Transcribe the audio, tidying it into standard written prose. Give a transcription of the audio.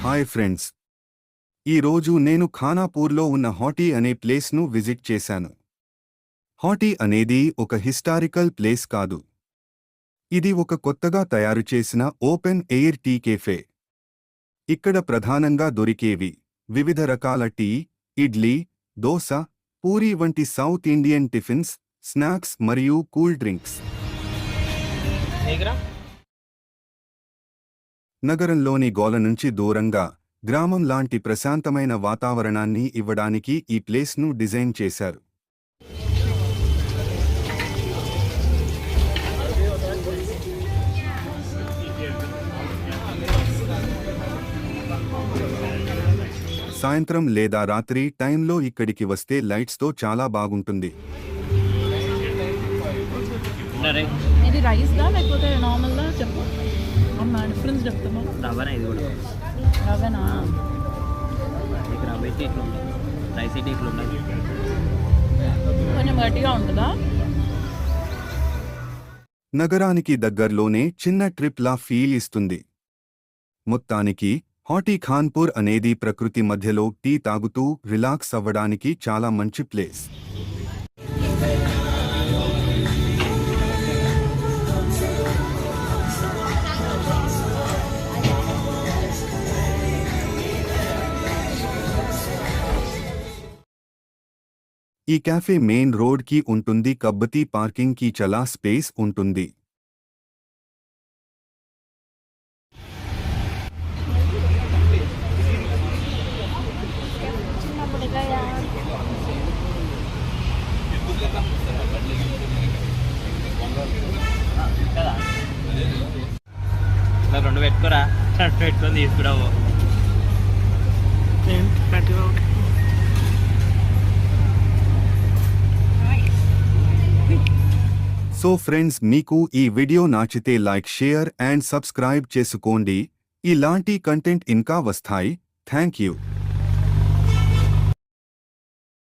Hi friends, ఈరోజు నేను ఖానాపూర్లో ఉన్న హాటీ అనే ప్లేస్ను విజిట్ చేశాను. హాటీ అనేది ఒక హిస్టారికల్ ప్లేస్ కాదు. ఇది ఒక కొత్తగా తయారు చేసిన ఓపెన్ ఎయిర్ టీ కేఫే. ఇక్కడ ప్రధానంగా దొరికేవి వివిధ రకాల టీ, ఇడ్లీ, దోస, పూరీ వంటి సౌత్ ఇండియన్ టిఫిన్స్, స్నాక్స్ మరియు కూల్ డ్రింక్స్. నగరంలోని గోల నుంచి దూరంగా గ్రామం లాంటి ప్రశాంతమైన వాతావరణాన్ని ఇవ్వడానికి ఈ ప్లేస్ను డిజైన్ చేశారు. సాయంత్రం లేదా రాత్రి టైంలో ఇక్కడికి వస్తే లైట్స్తో చాలా బాగుంటుంది. ఇది రైస్దా లేకపోతే నార్మల్దా చెప్పు. అమ్మా డిఫరెన్స్ చెప్తామా? రవ్వనా ఇది కూడా? రవ్వనా? ఇక రవ్వ అయితే ఇట్లా ఉంటుంది, రైస్ అయితే ఇట్లా ఉంటుంది. కొంచెం గట్టిగా ఉంటుందా? నగరానికి దగ్గర్లోనే చిన్న ట్రిప్లా ఫీల్ ఇస్తుంది. మొత్తానికి హాటీ ఖాన్పూర్ అనేది ప్రకృతి మధ్యలో టీ తాగుతూ రిలాక్స్ అవ్వడానికి చాలా మంచి ప్లేస్. ఈ క్యాఫే మెయిన్ రోడ్ కి ఉంటుంది. కబ్బతి పార్కింగ్ కి చాలా స్పేస్ ఉంటుంది. రెండు పెట్టుకోరా, రెండు పెట్టుకొని తీసుకురావు. సో ఫ్రెండ్స్, మీకు ఈ వీడియో నచ్చితే లైక్, షేర్ అండ్ సబ్స్క్రైబ్ చేసుకోండి. ఇలాంటి కంటెంట్ ఇంకా వస్తాయి. Thank you.